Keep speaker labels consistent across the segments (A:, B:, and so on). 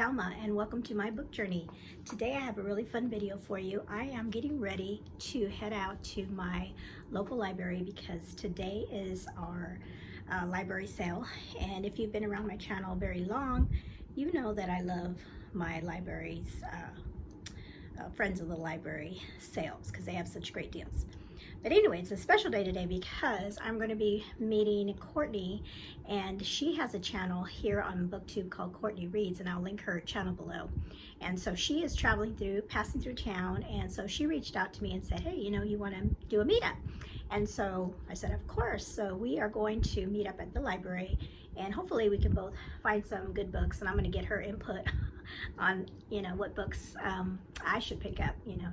A: Salma and welcome to my book journey. Today I have a really fun video for you. I am getting ready to head out to my local library because today is our library sale, and if you've been around my channel very long, you know that I love my library's Friends of the Library sales because they have such great deals. But anyway, it's a special day today because I'm going to be meeting Courtney, and she has a channel here on Booktube called Courtney Reads, and I'll link her channel below. And so she is passing through town, and so she reached out to me and said, hey, you know, you want to do a meetup? And so I said, of course. So we are going to meet up at the library, and hopefully we can both find some good books, and I'm going to get her input on, you know, what books I should pick up. You know,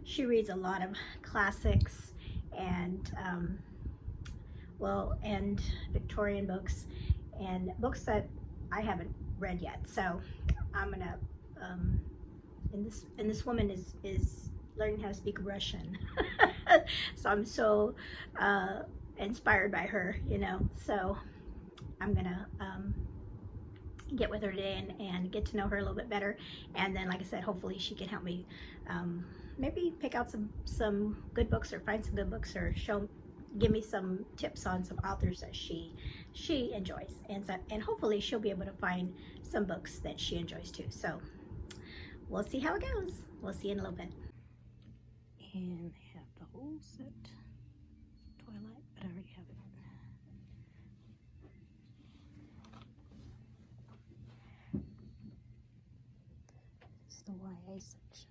A: she reads a lot of classics and and Victorian books and books that I haven't read yet. So I'm gonna and this woman is learning how to speak Russian. So I'm so inspired by her, you know. So I'm gonna get with her today and get to know her a little bit better, and then, like I said, hopefully she can help me maybe pick out some good books, or find some good books, or give me some tips on some authors that she enjoys, and hopefully she'll be able to find some books that she enjoys too. So we'll see how it goes. We'll see you in a little bit. And I have the whole set, Twilight, but I already have it. It's the YA section.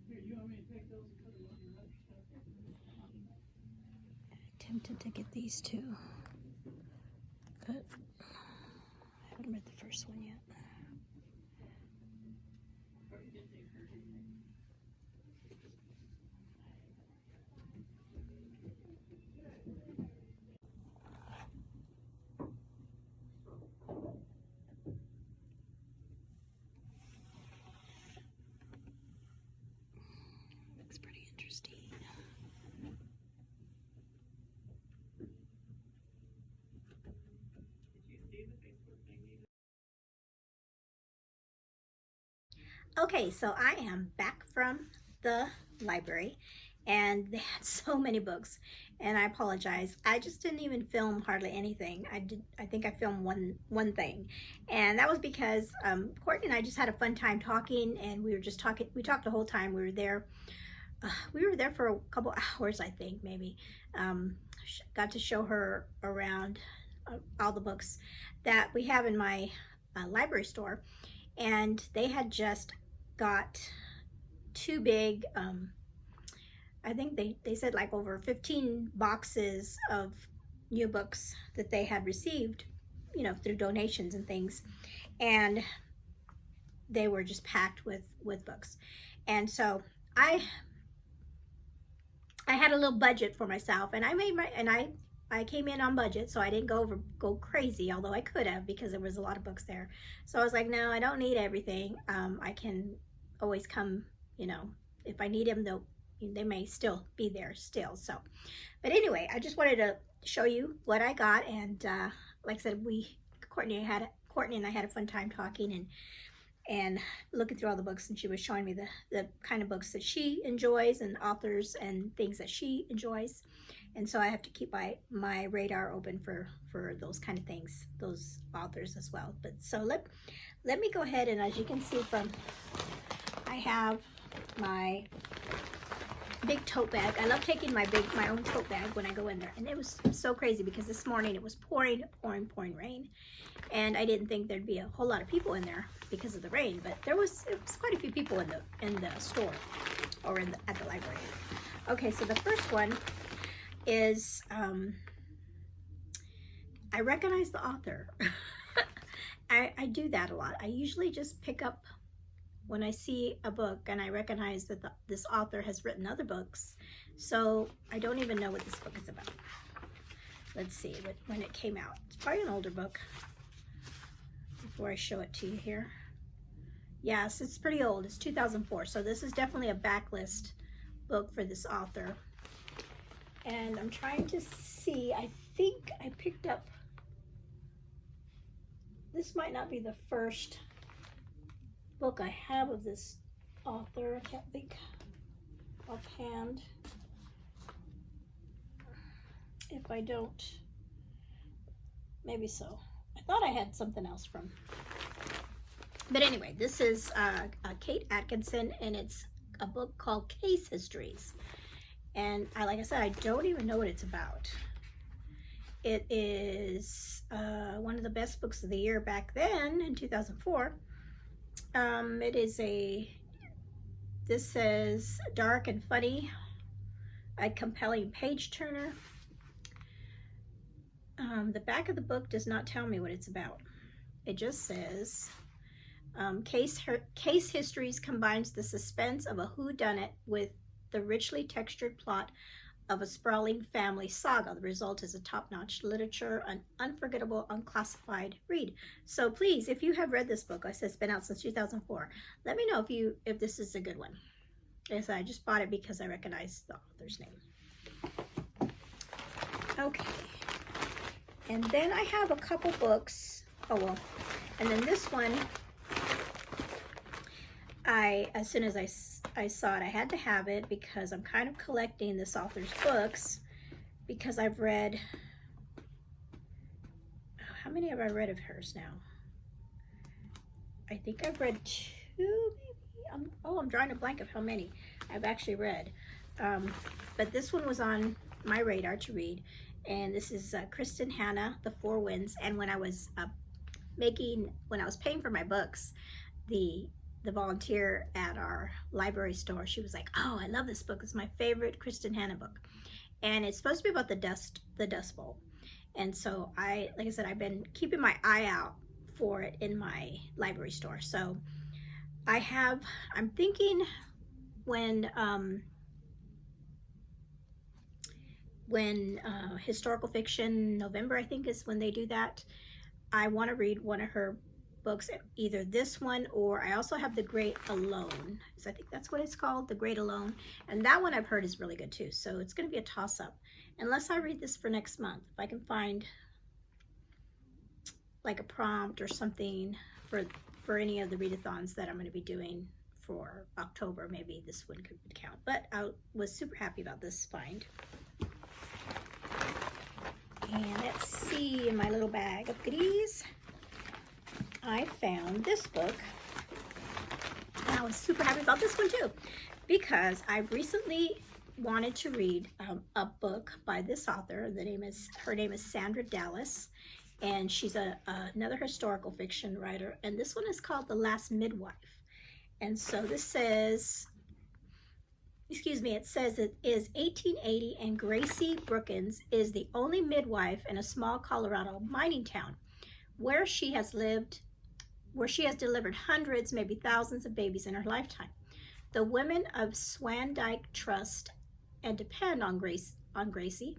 B: Here, you want me to take those and put them on your other stuff?
A: I attempted to get these two, but I haven't read the first one yet. Looks pretty interesting. Okay, so I am back from the library, and they had so many books, and I apologize. I just didn't even film hardly anything. I think I filmed one thing, and that was because Courtney and I just had a fun time talking, and we were just talking. We talked the whole time we were there. We were there for a couple hours, I think, maybe. Got to show her around all the books that we have in my library store, and they had just got two big, I think they said like over 15 boxes of new books that they had received, you know, through donations and things, and they were just packed with books. And so I had a little budget for myself, and I came in on budget, so I didn't go crazy, although I could have, because there was a lot of books there. So I was like, no, I don't need everything. I can always come, you know, if I need them, they may still be there still. So, but anyway, I just wanted to show you what I got, and like I said, Courtney and I had a fun time talking and looking through all the books, and she was showing me the kind of books that she enjoys and authors and things that she enjoys. And so I have to keep my radar open for those kind of things, those authors as well. But so let me go ahead, and as you can see I have my big tote bag. I love taking my own tote bag when I go in there. And it was so crazy because this morning it was pouring rain, and I didn't think there'd be a whole lot of people in there because of the rain, but it was quite a few people in the store, or at the library. Okay, so the first one is I recognize the author. I do that a lot. I usually just pick up when I see a book and I recognize that this author has written other books, so I don't even know what this book is about. Let's see when it came out. It's probably an older book. Before I show it to you here, yes, it's pretty old. It's 2004, so this is definitely a backlist book for this author. And I'm trying to see, I think I picked up this might not be the first book I have of this author. I can't think offhand. If I don't, maybe so. I thought I had something else from. But anyway, this is Kate Atkinson, and it's a book called Case Histories. And like I said, I don't even know what it's about. It is one of the best books of the year back then in 2004. It is this says dark and funny, a compelling page turner. The back of the book does not tell me what it's about. It just says, Case Histories combines the suspense of a whodunit with the richly textured plot of a sprawling family saga. The result is a top-notch literature, an unforgettable, unclassified read. So please, if you have read this book, I said it's been out since 2004, let me know if this is a good one. As I just bought it because I recognize the author's name. Okay. And then I have a couple books. Oh, well. And then this one, as soon as I saw it, I had to have it because I'm kind of collecting this author's books because I've read, how many have I read of hers now? I think I've read 2, maybe. I'm drawing a blank of how many I've actually read. But this one was on my radar to read. And this is Kristen Hanna, The Four Winds. And when I was paying for my books, the volunteer at our library store, she was like, "Oh, I love this book. It's my favorite Kristen Hanna book." And it's supposed to be about the Dust Bowl. And so like I said, I've been keeping my eye out for it in my library store. So I'm thinking when historical fiction November, I think is when they do that, I want to read one of her books, either this one or I also have The Great Alone. So I think that's what it's called, The Great Alone. And that one I've heard is really good too. So it's going to be a toss-up. Unless I read this for next month. If I can find like a prompt or something for any of the readathons that I'm going to be doing for October, maybe this one could count. But I was super happy about this find. And let's see, in my little bag of goodies, I found this book. And I was super happy about this one too, because I recently wanted to read a book by this author. Her name is Sandra Dallas, and she's another historical fiction writer. And this one is called The Last Midwife. And so this says, it says it is 1880 and Gracie Brookins is the only midwife in a small Colorado mining town where she has delivered hundreds, maybe thousands of babies in her lifetime. The women of Swandyke trust and depend on Gracie,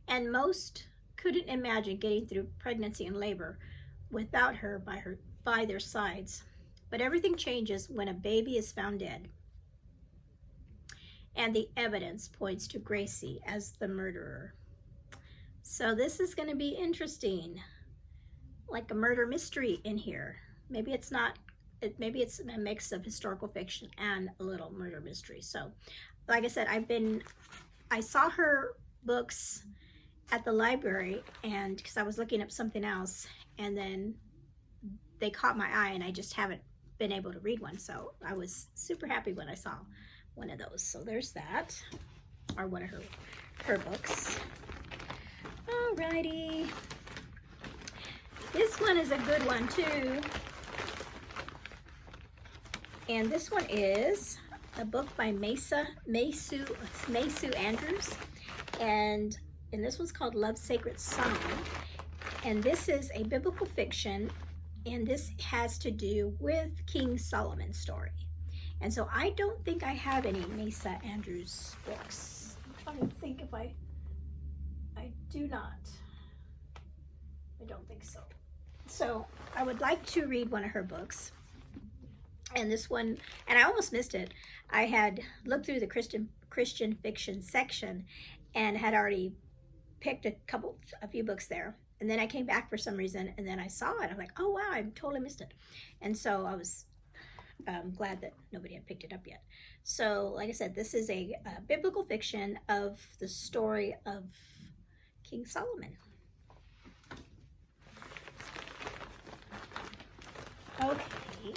A: and most couldn't imagine getting through pregnancy and labor without her by their sides. But everything changes when a baby is found dead, and the evidence points to Gracie as the murderer. So this is going to be interesting, like a murder mystery in here. Maybe it's not, maybe it's a mix of historical fiction and a little murder mystery. So like I said, I saw her books at the library, and because I was looking up something else, and then they caught my eye, and I just haven't been able to read one. So I was super happy when I saw one of those. So there's that, or one of her books. Alrighty. This one is a good one too. And this one is a book by Maysu Andrews. And this one's called Love's Sacred Song. And this is a biblical fiction, and this has to do with King Solomon's story. And so I don't think I have any Maysu Andrews books. I'm trying to think if I do not. I don't think so. So I would like to read one of her books. And this one, and I almost missed it. I had looked through the Christian fiction section and had already picked a few books there. and then I came back for some reason, and then I saw it. I'm like, oh wow, I totally missed it. And so I was glad that nobody had picked it up yet. So like I said, this is a biblical fiction of the story of King Solomon. Okay,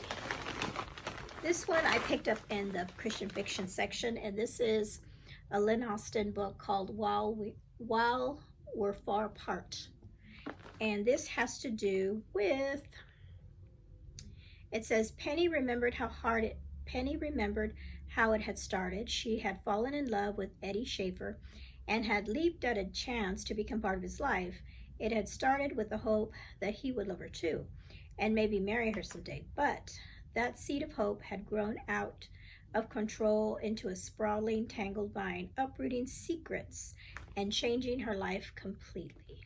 A: this one I picked up in the Christian fiction section, and this is a Lynn Austin book called While We're Far Apart. And this has to do with, it says, Penny remembered how it had started. She had fallen in love with Eddie Schaefer and had leaped at a chance to become part of his life. It had started with the hope that he would love her too and maybe marry her someday. But that seed of hope had grown out of control into a sprawling, tangled vine, uprooting secrets and changing her life completely.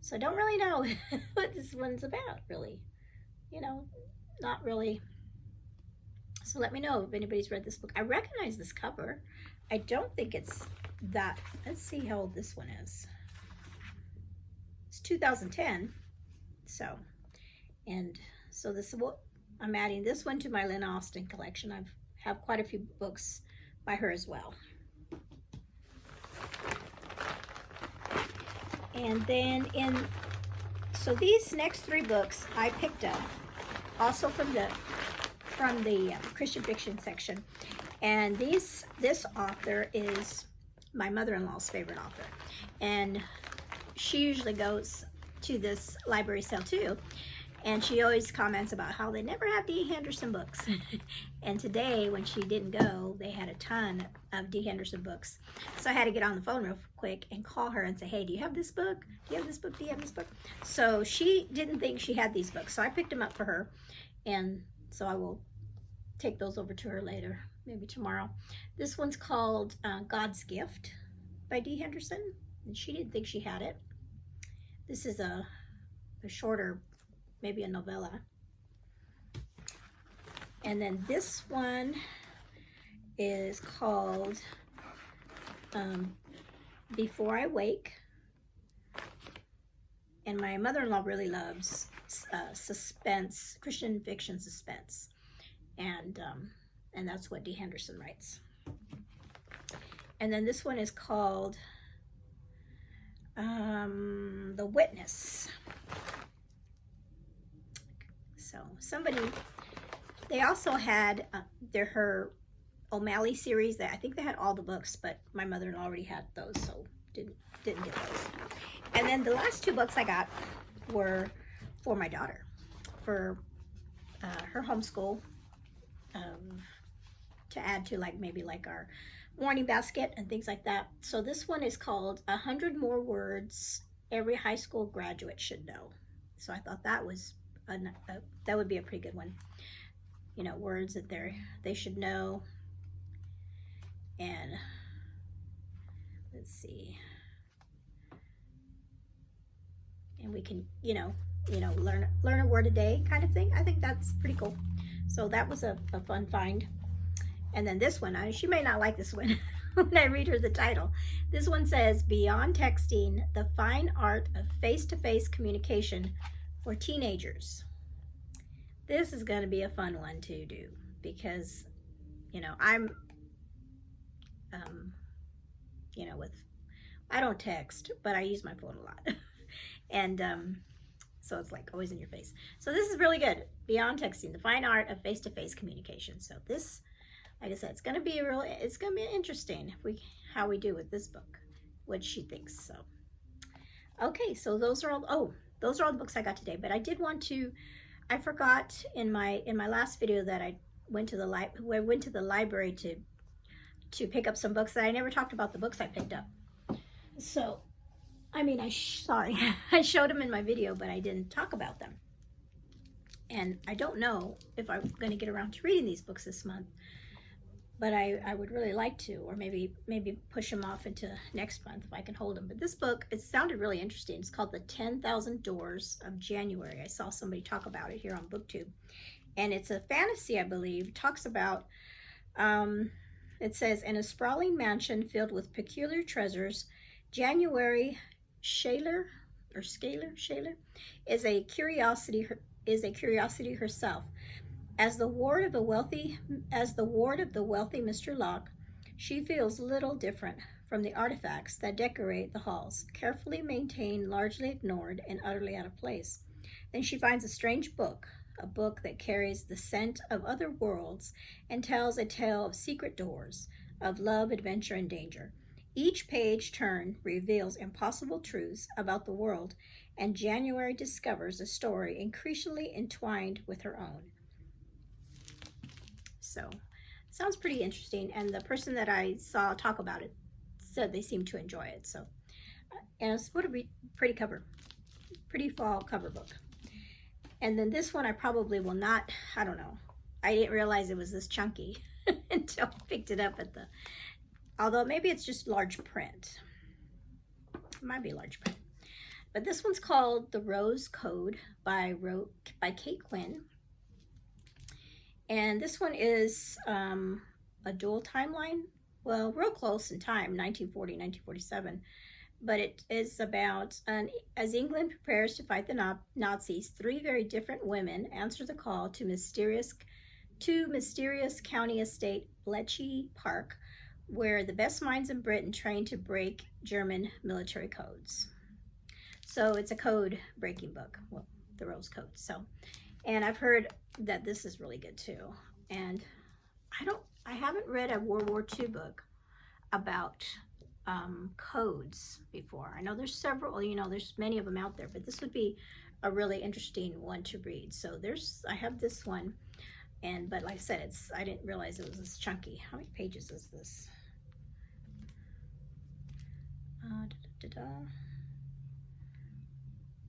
A: So I don't really know what this one's about, really. You know, not really. So let me know if anybody's read this book. I recognize this cover. I don't think it's that. Let's see how old this one is. It's 2010. So this is what I'm adding this one to my Lynn Austin collection. I have quite a few books by her as well. And then so these next three books I picked up also from the Christian fiction section. And this author is my mother-in-law's favorite author. And she usually goes to this library sale too. And she always comments about how they never have D. Henderson books. And today, when she didn't go, they had a ton of D. Henderson books. So I had to get on the phone real quick and call her and say, hey, do you have this book? Do you have this book? Do you have this book? So she didn't think she had these books. So I picked them up for her. And so I will take those over to her later, maybe tomorrow. This one's called God's Gift by D. Henderson. And she didn't think she had it. This is a shorter, maybe a novella. And then this one is called Before I Wake. And my mother-in-law really loves suspense, Christian fiction suspense. And that's what D. Henderson writes. And then this one is called The Witness. So they also had her O'Malley series. I think they had all the books, but my mother-in-law already had those, so didn't get those. And then the last two books I got were for my daughter, for her homeschool, to add to maybe our morning basket and things like that. So this one is called 100 More Words Every High School Graduate Should Know. So I thought that was that would be a pretty good one. You know, words that they should know. And let's see. And we can, learn a word a day kind of thing. I think that's pretty cool. So that was a fun find. And then this one, she may not like this one when I read her the title. This one says, Beyond Texting, the Fine Art of Face-to-Face Communication for Teenagers. This is going to be a fun one to do because, I'm, I don't text, but I use my phone a lot. And so it's always in your face. So this is really good. Beyond Texting, the Fine Art of Face-to-Face Communication. So this, like I said, it's going to be interesting how we do with this book, what she thinks. So, okay, so those are all the books I got today. But I did want to, I forgot in my last video that I went to the library to pick up some books that I never talked about the books I picked up. So, I showed them in my video, but I didn't talk about them. And I don't know if I'm going to get around to reading these books this month, but I would really like to, or maybe push them off into next month if I can hold them. But this book, it sounded really interesting. It's called The 10,000 Doors of January. I saw somebody talk about it here on Booktube. And it's a fantasy, I believe. It talks about, it says, in a sprawling mansion filled with peculiar treasures, January Shaler or Shaler, is a curiosity herself. As the ward of the wealthy Mr. Locke, she feels little different from the artifacts that decorate the halls, carefully maintained, largely ignored, and utterly out of place. Then she finds a strange book, a book that carries the scent of other worlds and tells a tale of secret doors, of love, adventure, and danger. Each page turn reveals impossible truths about the world, and January discovers a story increasingly entwined with her own. So, sounds pretty interesting, and the person that I saw talk about it said they seemed to enjoy it. So, and it's what a pretty cover, pretty fall cover book. And then this one I probably will not, I don't know. I didn't realize it was this chunky until I picked it up at the, although maybe it's just large print. It might be large print. But this one's called The Rose Code by Kate Quinn. And this one is a dual timeline. Well, real close in time, 1940, 1947. But it is about, as England prepares to fight the Nazis, 3 very different women answer the call to mysterious county estate Bletchley Park, where the best minds in Britain train to break German military codes. So it's a code breaking book, well, the Rose Code. So, and I've heard that this is really good too. And I haven't read a World War II book about codes before. I know there's several, you know, there's many of them out there, but this would be a really interesting one to read. So I have this one, but like I said, I didn't realize it was this chunky. How many pages is this?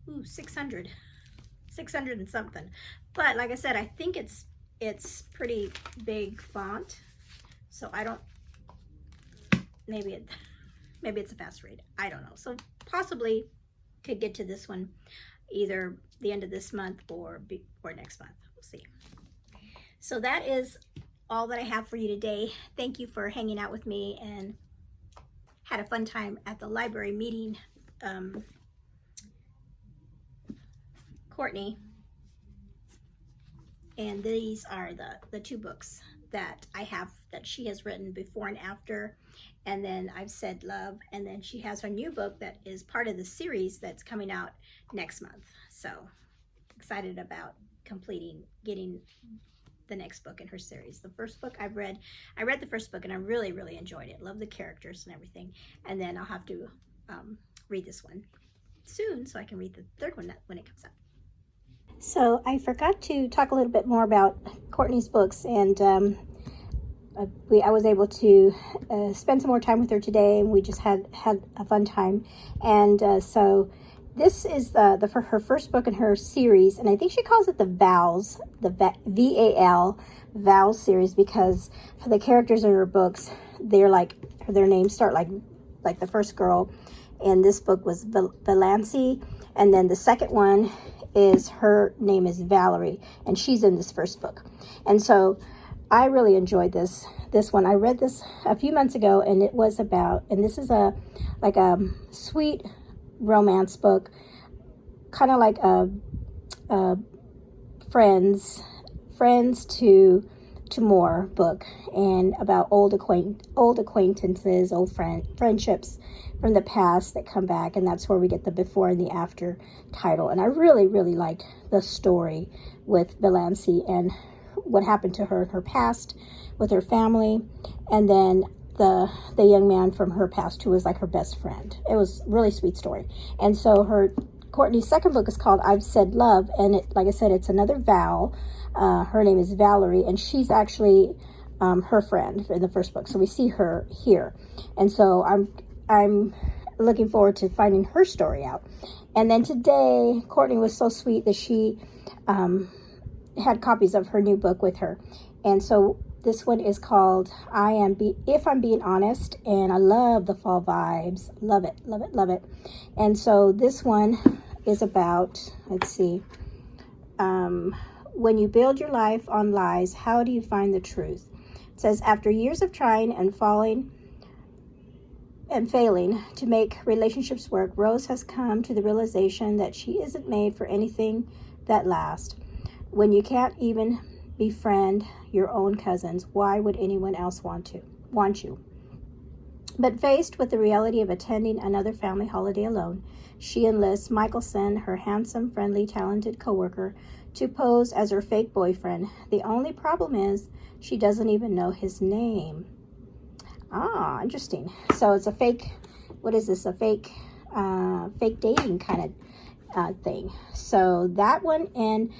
A: Ooh, 600 and something. But like I said, I think it's pretty big font, so I don't, maybe it's a fast read, I don't know. So possibly could get to this one either the end of this month or next month. We'll see. So that is all that I have for you today. Thank you for hanging out with me, and had a fun time at the library meeting Courtney. And these are the 2 books that I have that she has written, Before and After, and then I've Said Love, and then she has her new book that is part of the series that's coming out next month. So excited about getting the next book in her series. The first book I read the first book and I really, really enjoyed it. Love the characters and everything. And then I'll have to read this one soon so I can read the 3rd one when it comes out. So I forgot to talk a little bit more about Courtney's books, and I was able to spend some more time with her today, and we just had a fun time. And so this is for her first book in her series, and I think she calls it the Vows, the VAL, Vows series, because for the characters in her books, they're like, their names start like the first girl, and this book was Valancy, and then the second one is, her name is Valerie, and she's in this first book. And so I really enjoyed this one. I read this a few months ago, and it was about, and this is a sweet romance book, kind of like a friends to more book, and about old acquaintances, old friendships from the past that come back, and that's where we get the Before and the After title. And I really, really liked the story with Valancy and what happened to her in her past with her family, and then the young man from her past who was like her best friend. It was a really sweet story. And so Courtney's second book is called I've Said Love, and like I said, it's another Val. Her name is Valerie, and she's actually her friend in the first book. So we see her here, and so I'm looking forward to finding her story out. And then today, Courtney was so sweet that she had copies of her new book with her, and so this one is called If I'm Being Honest, and I love the fall vibes. Love it, love it, love it. And so this one is about, let's see, when you build your life on lies, how do you find the truth? It says, after years of trying and falling and failing to make relationships work, Rose has come to the realization that she isn't made for anything that lasts. When you can't even befriend your own cousins, why would anyone else want you? But faced with the reality of attending another family holiday alone, she enlists Michelson, her handsome, friendly, talented coworker, to pose as her fake boyfriend. The only problem is she doesn't even know his name. Ah, interesting. So it's a fake, what is this? A fake dating kind of thing. So that one, and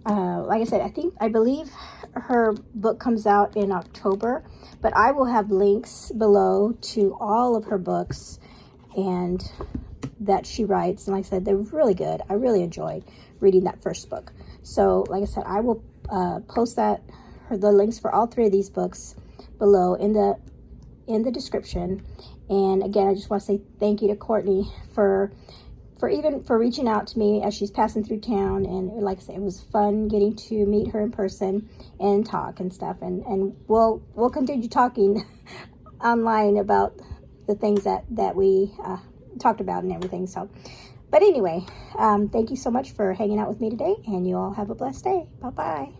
A: like I said, I believe her book comes out in October, but I will have links below to all of her books and that she writes. And like I said, they're really good. I really enjoyed reading that first book. So like I said, I will post the links for all three of these books below in the description. And again, I just want to say thank you to Courtney for reaching out to me as she's passing through town. And like I said, it was fun getting to meet her in person and talk and stuff. And we'll continue talking online about the things that we talked about and everything. So, but anyway, thank you so much for hanging out with me today, and you all have a blessed day. Bye-bye.